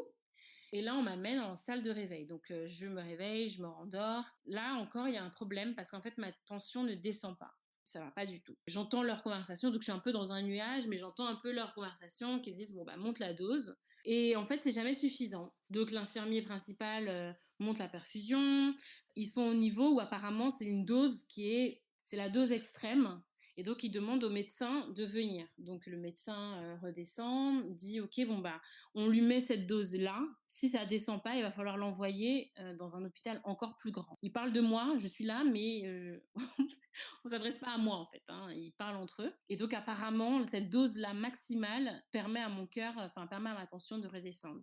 et là, on m'amène en salle de réveil. Donc, je me réveille, je me rendors. Là encore, il y a un problème parce qu'en fait, ma tension ne descend pas. Ça va pas du tout. J'entends leur conversation, donc je suis un peu dans un nuage, mais j'entends un peu leur conversation qui disent: «Bon, bah, monte la dose» et en fait, c'est jamais suffisant. Donc l'infirmier principal, monte la perfusion. Ils sont au niveau où apparemment c'est une dose c'est la dose extrême et donc ils demandent au médecin de venir. Donc le médecin, redescend, dit: «OK, bon, bah, on lui met cette dose-là. Si ça descend pas, il va falloir l'envoyer dans un hôpital encore plus grand. Il parle de moi, je suis là, mais on s'adresse pas à moi en fait. Hein. Ils parlent entre eux. Et donc apparemment, cette dose-là maximale permet à mon cœur, enfin permet à ma tension de redescendre.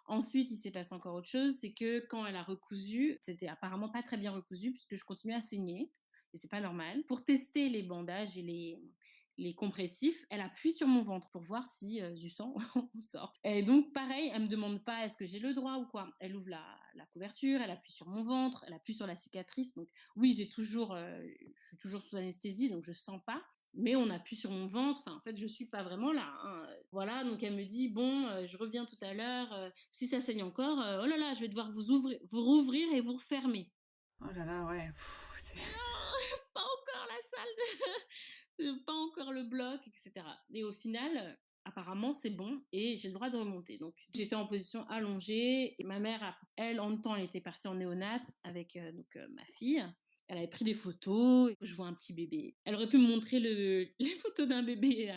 Ensuite, il s'est passé encore autre chose, c'est que quand elle a recousu, c'était apparemment pas très bien recousu puisque je continuais à saigner et c'est pas normal. Pour tester les bandages et les compressifs, elle appuie sur mon ventre pour voir si du sang on sort. Et donc, pareil, elle me demande pas est-ce que j'ai le droit ou quoi. Elle ouvre la couverture, elle appuie sur mon ventre, elle appuie sur la cicatrice. Donc, oui, je suis toujours sous anesthésie, donc je sens pas. Mais on appuie sur mon ventre. Enfin, en fait, je suis pas vraiment là. Hein. Voilà. Donc, elle me dit bon, je reviens tout à l'heure. Si ça saigne encore, oh là là, je vais devoir vous rouvrir et vous refermer. Oh là là, ouais, c'est Pas encore la salle pas encore le bloc et cetera et au final, apparemment c'est bon et j'ai le droit de remonter donc j'étais en position allongée et ma mère a elle, en même temps, elle était partie en néonat avec, ma fille. Elle avait pris des photos, je vois un petit bébé. Elle aurait pu me montrer les photos d'un bébé,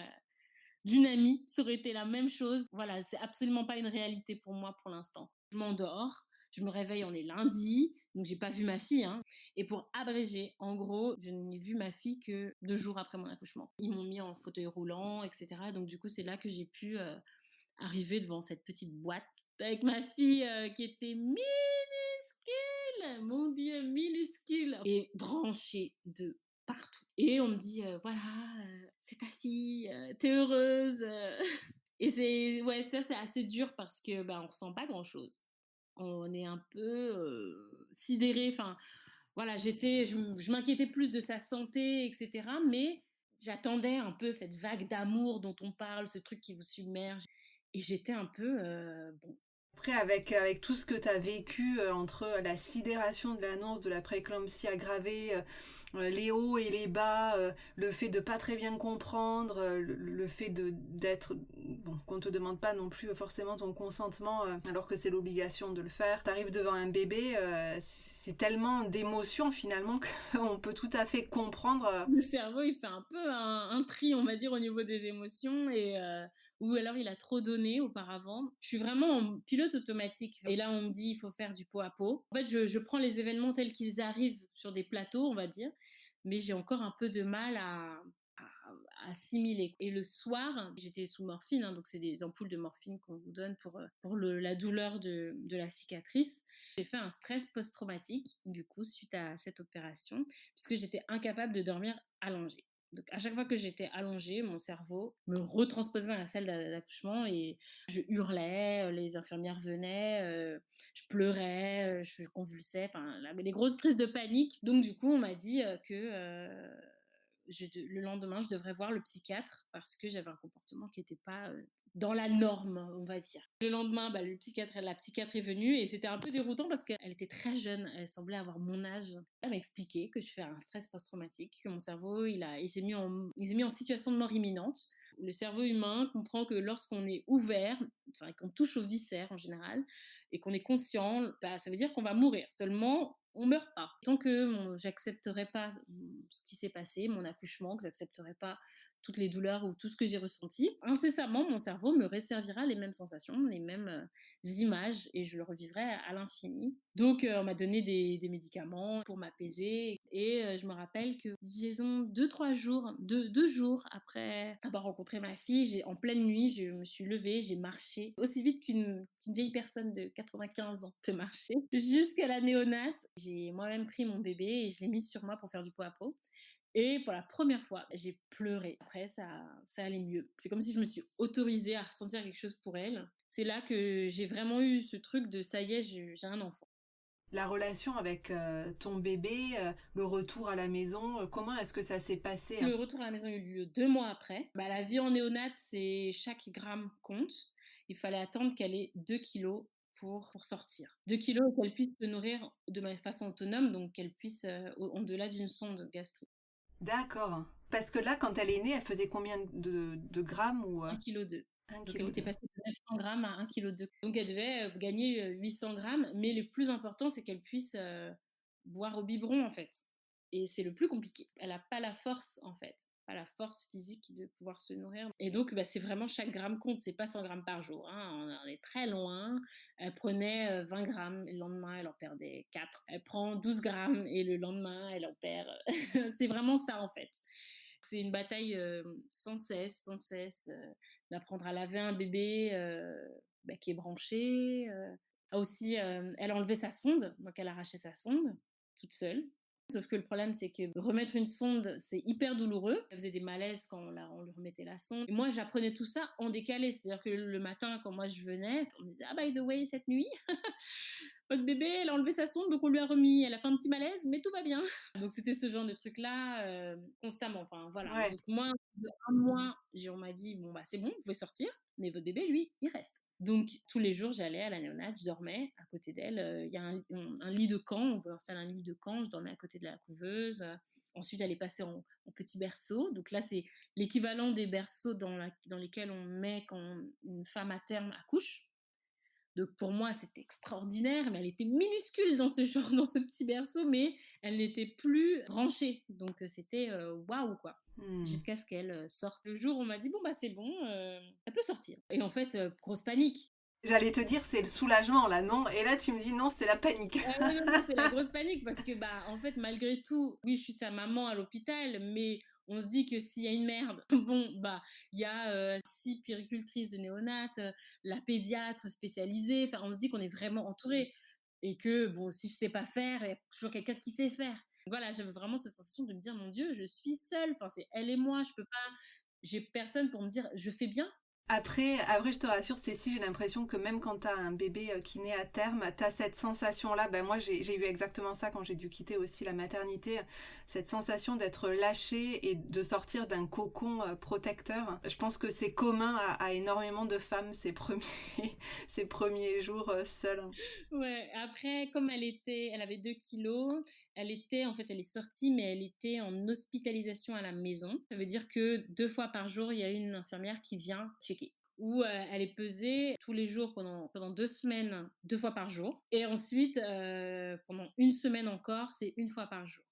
d'une amie, ça aurait été la même chose. Voilà, c'est absolument pas une réalité pour moi pour l'instant. Je m'endors, je me réveille, on est lundi, donc j'ai pas vu ma fille, hein. Et pour abréger, en gros, je n'ai vu ma fille que 2 jours après mon accouchement. Ils m'ont mis en fauteuil roulant, et cetera. Donc du coup, c'est là que j'ai pu, arriver devant cette petite boîte avec ma fille, qui était minuscule, mon Dieu, minuscule et branchée de partout. Et on me dit, «Voilà, c'est ta fille, tu heureuse?» et c'est ouais, ça, c'est assez dur parce que, bah, on ressent pas grand-chose. On est un peu, sidérés, enfin, voilà, je m'inquiétais plus de sa santé et cetera, mais j'attendais un peu cette vague d'amour dont on parle, ce truc qui vous submerge et j'étais un peu, bon. après avec tout ce que tu as vécu, entre la sidération de l'annonce de la prééclampsie aggravée, les hauts et les bas, le fait de pas très bien comprendre, le fait d'être bon, qu'on te demande pas non plus forcément ton consentement, alors que c'est l'obligation de le faire. T'arrives devant un bébé, c'est tellement d'émotions finalement qu'on peut tout à fait comprendre, Le cerveau, il fait un peu un tri, on va dire, au niveau des émotions et ou alors il a trop donné auparavant. Je suis vraiment en pilote automatique et là, on me dit: «Il faut faire du pot à pot». En fait, je prends les événements tels qu'ils arrivent sur des plateaux, on va dire, mais j'ai encore un peu de mal à assimiler et le soir, j'étais sous morphine, hein, donc c'est des ampoules de morphine qu'on vous donne pour la douleur de la cicatrice. J'ai fait un stress post-traumatique, du coup, suite à cette opération puisque j'étais incapable de dormir allongée. Donc à chaque fois que j'étais allongée, mon cerveau me retransposait dans la salle d'accouchement et je hurlais, les infirmières venaient, je pleurais, je convulsais, enfin les grosses crises de panique. Donc du coup, on m'a dit, le lendemain, je devrais voir le psychiatre parce que j'avais un comportement qui n'était pas dans la norme, on va dire. Le lendemain, bah, la psychiatre est venue et c'était un peu déroutant parce qu'elle était très jeune, elle semblait avoir mon âge. Elle m'a expliqué que je fais un stress post-traumatique, que mon cerveau, il s'est mis en situation de mort imminente. Le cerveau humain comprend que lorsqu'on est ouvert, enfin qu'on touche aux viscères en général, et qu'on est conscient, bah, ça veut dire qu'on va mourir. Seulement, on meurt pas. Tant que j'accepterai pas ce qui s'est passé, mon accouchement, que j'accepterai pas toutes les douleurs ou tout ce que j'ai ressenti, incessamment, mon cerveau me resservira les mêmes sensations, les mêmes images et je le revivrai à l'infini. Donc, on m'a donné des médicaments pour m'apaiser et je me rappelle que disons 2-3 jours, 2 jours après avoir rencontré ma fille, en pleine nuit, je me suis levée, j'ai marché aussi vite qu'une vieille personne de 95 ans peut marcher jusqu'à la néonate. J'ai moi-même pris mon bébé et je l'ai mis sur moi pour faire du pot à pot. Et pour la première fois, j'ai pleuré. Après, ça allait mieux. C'est comme si je me suis autorisée à ressentir quelque chose pour elle. C'est là que j'ai vraiment eu ce truc de ça y est, j'ai un enfant. La relation avec ton bébé, le retour à la maison, comment est-ce que ça s'est passé, hein? Le retour à la maison a eu lieu 2 mois après. Bah, la vie en néonate, c'est chaque gramme compte. Il fallait attendre qu'elle ait 2 kilos pour sortir. 2 kilos et qu'elle puisse se nourrir de façon autonome, donc qu'elle puisse, au-delà d'une sonde gastrique. D'accord. Parce que là, quand elle est née, elle faisait combien de grammes ou 1,2 kg. 1 Donc elle kg était de... passée de 900 grammes à 1,2 kg. Donc elle devait, gagner, 800 grammes, mais le plus important, c'est qu'elle puisse, boire au biberon, en fait et c'est le plus compliqué. Elle a pas la force, en fait, pas la force physique de pouvoir se nourrir et donc bah, c'est vraiment chaque gramme compte. C'est pas 100 grammes par jour, hein, on est très loin. Elle prenait, 20 grammes et le lendemain, elle en perdait 4. Elle prend 12 grammes et le lendemain, elle en perd, c'est vraiment ça, en fait. C'est une bataille, sans cesse, d'apprendre à laver un bébé, bah, qui est branché, aussi, elle enlevait sa sonde, donc elle arrachait sa sonde, toute seule. Sauf que le problème, c'est que remettre une sonde, c'est hyper douloureux. Elle faisait des malaises quand on lui remettait la sonde et moi, j'apprenais tout ça en décalé. C'est-à-dire que le matin, quand moi je venais, on me disait: «Ah by the way, cette nuit, votre bébé, elle a enlevé sa sonde, donc on lui a remis. Elle a fait un petit malaise, mais tout va bien». Donc c'était ce genre de truc-là, constamment, enfin voilà. Ouais. Donc moi, de 1 mois, on m'a dit: «Bon, bah, c'est bon, vous pouvez sortir, mais votre bébé, lui, il reste». Donc tous les jours, j'allais à la néonate, je dormais à côté d'elle, il y a un lit de camp, on veut installer un lit de camp, je dormais à côté de la couveuse, ensuite elle est passée en petit berceau. Donc là, c'est l'équivalent des berceaux dans lesquels on met quand une femme à terme accouche. Donc pour moi, c'était extraordinaire, mais elle était minuscule dans ce genre dans ce petit berceau, mais elle n'était plus branchée. Donc c'était, waouh quoi. Mmh. Jusqu'à ce qu'elle, sorte. Le jour où on m'a dit: «Bon bah c'est bon, elle peut sortir» et en fait, grosse panique. J'allais te dire, c'est le soulagement là, non? Et là, tu me dis non, c'est la panique. Ah non, non, non, c'est la grosse panique parce que, bah, en fait, malgré tout, oui, je suis sa maman à l'hôpital, mais on se dit que s'il y a une merde, bon, bah, il y a 6 puéricultrices de néonates, la pédiatre spécialisée, enfin, on se dit qu'on est vraiment entouré et que, bon, si je sais pas faire, il y a toujours quelqu'un qui sait faire. Voilà, j'avais vraiment cette sensation de me dire: «Mon Dieu, je suis seule, enfin, c'est elle et moi, je peux pas j'ai personne pour me dire: "Je fais bien"». Après, je te rassure, Cécile, j'ai l'impression que même quand t'as un bébé qui naît à terme, t'as cette sensation-là. Ben moi, j'ai eu exactement ça quand j'ai dû quitter aussi la maternité. Cette sensation d'être lâchée et de sortir d'un cocon protecteur. Je pense que c'est commun à énormément de femmes ces premiers jours seules. Ouais, après, comme elle avait 2 kilos, en fait, elle est sortie, mais elle était en hospitalisation à la maison. Ça veut dire que 2 fois par jour, il y a une infirmière qui vient checker. Où, elle est pesée tous les jours pendant 2 semaines, 2 fois par jour et ensuite, pendant 1 semaine encore, c'est 1 fois par jour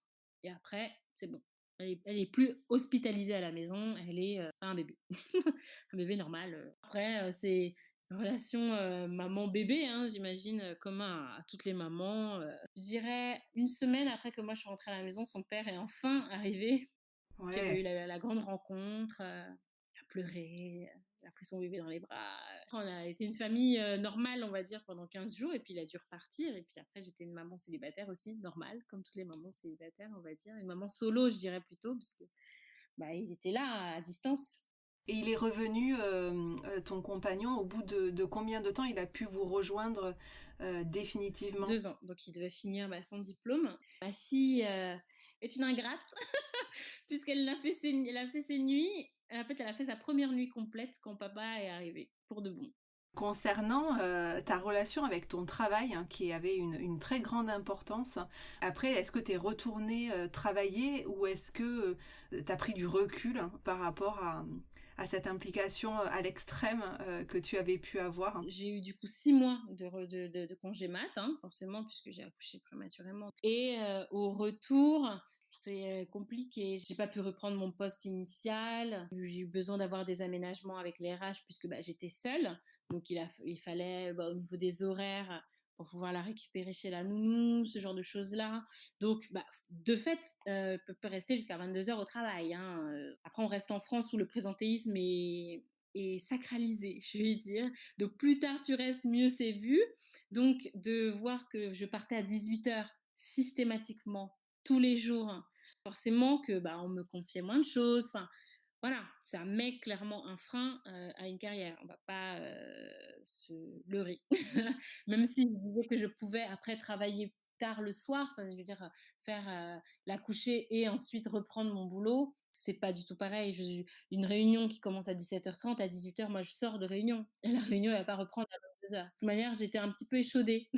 et après, c'est bon. Elle est plus hospitalisée à la maison, elle est, un bébé. Un bébé normal, après, c'est relation, maman-bébé, hein, j'imagine, commun à toutes les mamans, Je dirais 1 semaine après que moi je suis rentrée à la maison, son père est enfin arrivé. Puis il y a eu Ouais. la grande rencontre, il a pleuré, il a pris son bébé dans les bras, on a été une famille, normale, on va dire, pendant 15 jours et puis il a dû repartir et puis après j'étais une maman célibataire aussi, normale, comme toutes les mamans célibataires, on va dire. Une maman solo, je dirais plutôt, parce que, bah, il était là, à distance. Et il est revenu, ton compagnon, au bout de combien de temps il a pu vous rejoindre définitivement? 2 ans, donc il devait finir, bah, son diplôme. Ma fille, est une ingrate puisqu'elle elle a fait ses nuits. En fait, elle a fait sa première nuit complète quand papa est arrivé, pour de bon. Concernant ta relation avec ton travail, hein, qui avait une très grande importance, après, est-ce que tu es retournée travailler ou est-ce que tu as pris du recul hein, par rapport à cette implication à l'extrême que tu avais pu avoir? J'ai eu du coup 6 mois de congé mat, hein, forcément puisque j'ai accouché prématurément et au retour, c'est compliqué. J'ai pas pu reprendre mon poste initial. J'ai eu besoin d'avoir des aménagements avec les RH puisque, bah, j'étais seule. Donc il fallait, bah, au niveau des horaires, pour pouvoir la récupérer chez la nounou, ce genre de choses-là. Donc, bah, de fait, peut rester jusqu'à 22 heures au travail, hein, Après on reste en France où le présentéisme est sacralisé, je vais dire. Donc plus tard tu restes, mieux c'est vu. Donc de voir que je partais à 18 heures systématiquement tous les jours, forcément que, bah, on me confiait moins de choses. Enfin, voilà, ça met clairement un frein, à une carrière. On va pas, se leurrer. Même si je disais que je pouvais après travailler tard le soir, enfin, je veux dire, faire, la coucher et ensuite reprendre mon boulot, c'est pas du tout pareil. Une réunion qui commence à 17h30, à 18 heures, moi je sors de réunion et la réunion elle va pas reprendre à 22 heures. De toute manière, j'étais un petit peu échaudée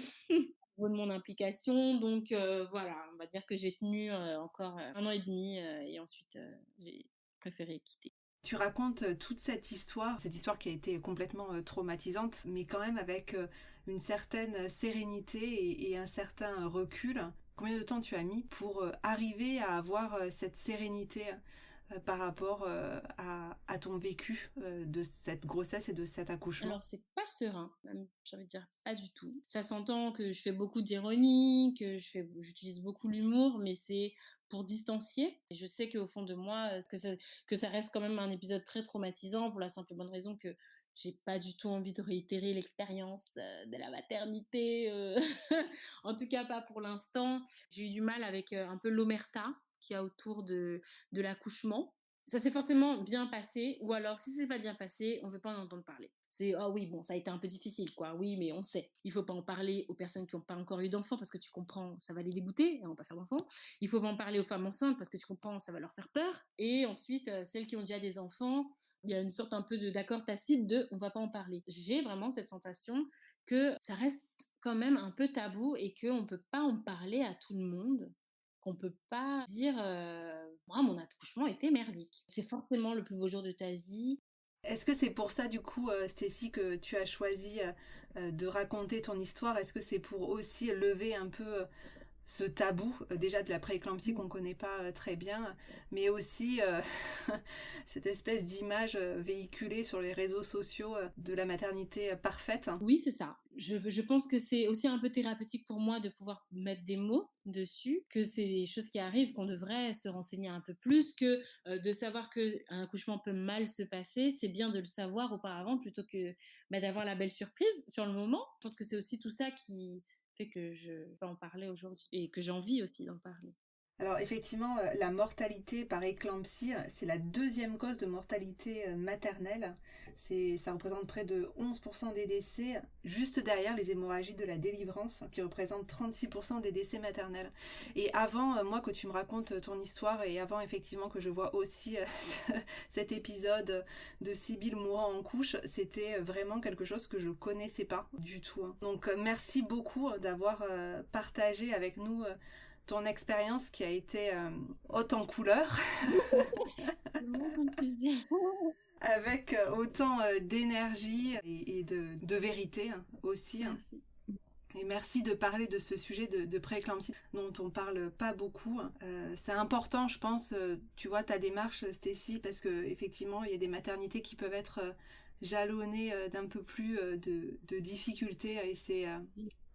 au niveau de mon implication, donc voilà, on va dire que j'ai tenu, encore, 1 an et demi, et ensuite, j'ai préféré quitter. Tu racontes toute cette histoire qui a été complètement traumatisante, mais quand même avec une certaine sérénité et un certain recul. Combien de temps tu as mis pour arriver à avoir cette sérénité par rapport à ton vécu de cette grossesse et de cet accouchement? Alors c'est pas serein, même, j'ai envie de dire, pas du tout. Ça s'entend que je fais beaucoup d'ironie, que j'utilise beaucoup l'humour, mais c'est pour distancier. Et je sais qu'au fond de moi, que ça reste quand même un épisode très traumatisant pour la simple et bonne raison que j'ai pas du tout envie de réitérer l'expérience, de la maternité, en tout cas pas pour l'instant. J'ai eu du mal avec, un peu l'omerta qu'il y a autour de l'accouchement. Ça s'est forcément bien passé, ou alors si c'est pas bien passé, on veut pas en entendre parler. C'est: «Ah oui, bon, ça a été un peu difficile, quoi. Oui, mais on sait. Il faut pas en parler aux personnes qui ont pas encore eu d'enfants parce que tu comprends, ça va les dégoûter, elles vont pas faire d'enfants. Il faut pas en parler aux femmes enceintes parce que tu comprends, ça va leur faire peur, et ensuite, celles qui ont déjà des enfants, il y a une sorte un peu de d'accord tacite de: "On va pas en parler"». J'ai vraiment cette sensation que ça reste quand même un peu tabou et qu'on peut pas en parler à tout le monde, qu'on peut pas dire, «Moi, mon accouchement était merdique». C'est forcément le plus beau jour de ta vie. Est-ce que c'est pour ça, du coup, Stécie, que tu as choisi de raconter ton histoire? Est-ce que c'est pour aussi lever un peu ce tabou, déjà de la prééclampsie qu'on connaît pas très bien, mais aussi cette espèce d'image véhiculée sur les réseaux sociaux de la maternité parfaite? Oui, c'est ça. Je pense que c'est aussi un peu thérapeutique pour moi de pouvoir mettre des mots dessus, que c'est des choses qui arrivent, qu'on devrait se renseigner un peu plus, que, de savoir qu'un accouchement peut mal se passer, c'est bien de le savoir auparavant plutôt que, bah, d'avoir la belle surprise sur le moment. Je pense que c'est aussi tout ça qui fait que je peux en parler aujourd'hui et que j'ai envie aussi d'en parler. Alors effectivement, la mortalité par éclampsie, c'est la deuxième cause de mortalité maternelle. Ça représente près de 11% des décès, juste derrière les hémorragies de la délivrance, qui représentent 36% des décès maternels. Et avant, moi, que tu me racontes ton histoire, et avant effectivement que je vois aussi cet épisode de Sibylle mourant en couche, c'était vraiment quelque chose que je connaissais pas du tout, hein. Donc merci beaucoup d'avoir partagé avec nous ton expérience qui a été haute en couleurs, C'est vraiment un plaisir. avec autant d'énergie et de vérité hein, aussi, hein. Merci. Et merci de parler de ce sujet de prééclampsie dont on parle pas beaucoup. C'est important, je pense, tu vois, ta démarche, Stécie, parce que effectivement, il y a des maternités qui peuvent être jalonnées d'un peu plus de difficultés et c'est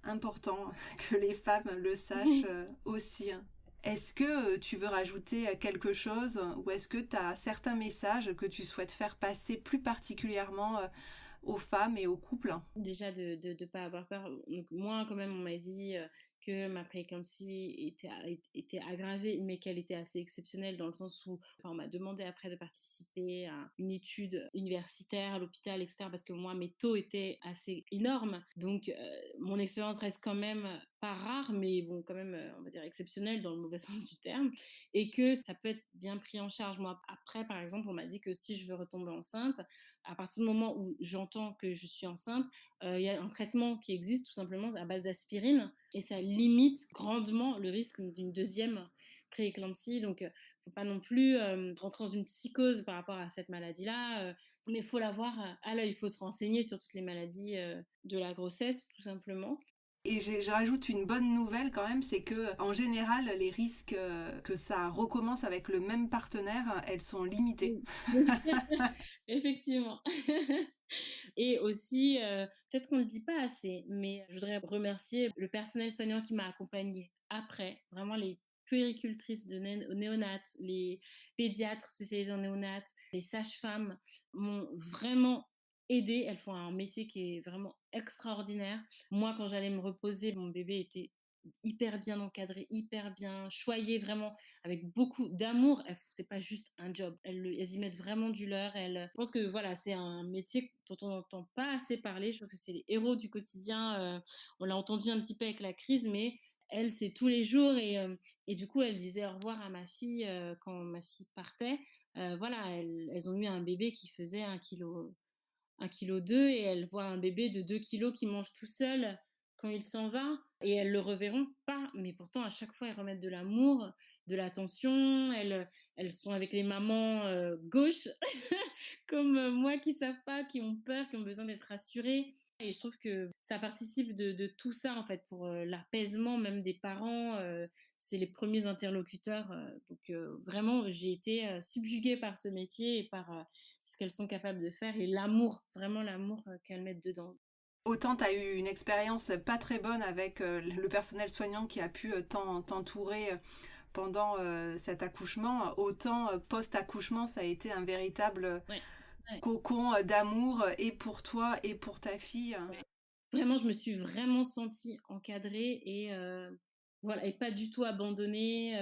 important que les femmes le sachent aussi, hein. Est-ce que tu veux rajouter quelque chose ou est-ce que tu as certains messages que tu souhaites faire passer plus particulièrement aux femmes et aux couples? Déjà de pas avoir peur. Donc moi, quand même, on m'a dit, que ma prééclampsie était aggravée, mais qu'elle était assez exceptionnelle dans le sens où, enfin, on m'a demandé après de participer à une étude universitaire à l'hôpital et cetera parce que moi, mes taux étaient assez énormes. Donc mon expérience reste quand même pas rare, mais bon, quand même, on va dire exceptionnelle dans le mauvais sens du terme, et que ça peut être bien pris en charge. Moi, après, par exemple, on m'a dit que si je veux retomber enceinte, à partir du moment où j'entends que je suis enceinte, il y a un traitement qui existe tout simplement à base d'aspirine et ça limite grandement le risque d'une deuxième prééclampsie. Donc, faut pas non plus rentrer dans une psychose par rapport à cette maladie-là, mais il faut l'avoir à l'œil. Il faut se renseigner sur toutes les maladies de la grossesse, tout simplement. Et je rajoute une bonne nouvelle quand même, c'est que en général, les risques que ça recommence avec le même partenaire, elles sont limitées. Effectivement. Et aussi, peut-être qu'on ne le dit pas assez, mais je voudrais remercier le personnel soignant qui m'a accompagnée après, vraiment les puéricultrices de néonates, les pédiatres spécialisés en néonates, les sages-femmes m'ont vraiment aidée. Elles font un métier qui est vraiment extraordinaire. Moi, quand j'allais me reposer, mon bébé était hyper bien encadré, hyper bien choyé, vraiment avec beaucoup d'amour. C'est pas juste un job. Elles y mettent vraiment du leur. Je pense que voilà, c'est un métier dont on n'entend pas assez parler. Je pense que c'est les héros du quotidien. On l'a entendu un petit peu avec la crise, mais elle, c'est tous les jours. Et du coup, elle disait au revoir à ma fille quand ma fille partait. Voilà, elles ont eu un bébé qui faisait 1,2 kg et elles voient un bébé de 2 kilos qui mange tout seul quand il s'en va et elles le reverront pas. Mais pourtant, à chaque fois, elles remettent de l'amour, de l'attention. Elles sont avec les mamans gauches, comme moi, qui savent pas, qui ont peur, qui ont besoin d'être rassurées. Et je trouve que ça participe de tout ça, en fait, pour l'apaisement même des parents. C'est les premiers interlocuteurs. Vraiment, j'ai été subjuguée par ce métier et par ce qu'elles sont capables de faire et l'amour, vraiment l'amour qu'elles mettent dedans. Autant tu as eu une expérience pas très bonne avec le personnel soignant qui a pu t'entourer pendant cet accouchement, autant post-accouchement, ça a été un véritable Ouais, ouais, cocon d'amour et pour toi et pour ta fille. ouais. Vraiment, je me suis vraiment sentie encadrée et voilà, et pas du tout abandonnée.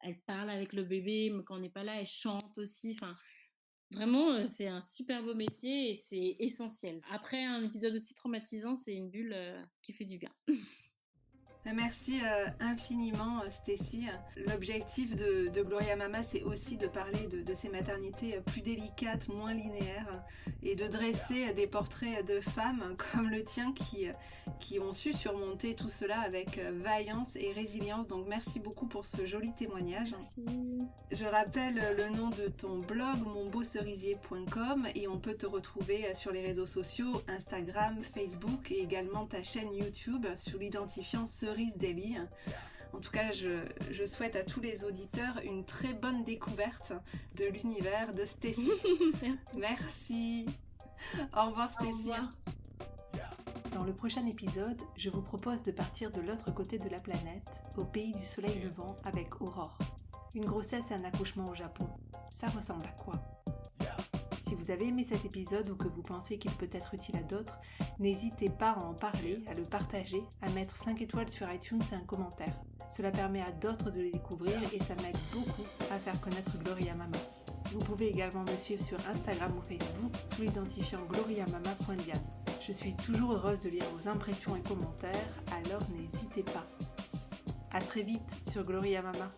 Elle parle avec le bébé, mais quand on n'est pas là, elle chante aussi. Enfin, vraiment, c'est un super beau métier et c'est essentiel. Après un épisode aussi traumatisant, c'est une bulle qui fait du bien. Merci infiniment Stécie. L'objectif de Gloria Mama, c'est aussi de parler de ces maternités plus délicates, moins linéaires, et de dresser des portraits de femmes comme le tien qui ont su surmonter tout cela avec vaillance et résilience. Donc merci beaucoup pour ce joli témoignage. Merci. Je rappelle le nom de ton blog monbeaucerisier.com et on peut te retrouver sur les réseaux sociaux Instagram, Facebook et également ta chaîne YouTube sous l'identifiant Cerise Daily. En tout cas, je souhaite à tous les auditeurs une très bonne découverte de l'univers de Stécie. Merci. Au revoir Stécie. Au revoir. Dans le prochain épisode, je vous propose de partir de l'autre côté de la planète, au pays du soleil levant avec Aurore. Une grossesse et un accouchement au Japon, ça ressemble à quoi ? Si vous avez aimé cet épisode ou que vous pensez qu'il peut être utile à d'autres, n'hésitez pas à en parler, à le partager, à mettre 5 étoiles sur iTunes et un commentaire. Cela permet à d'autres de les découvrir et ça m'aide beaucoup à faire connaître Gloria Mama. Vous pouvez également me suivre sur Instagram ou Facebook sous l'identifiant gloriamama.diane. Je suis toujours heureuse de lire vos impressions et commentaires, alors n'hésitez pas. À très vite sur Gloria Mama.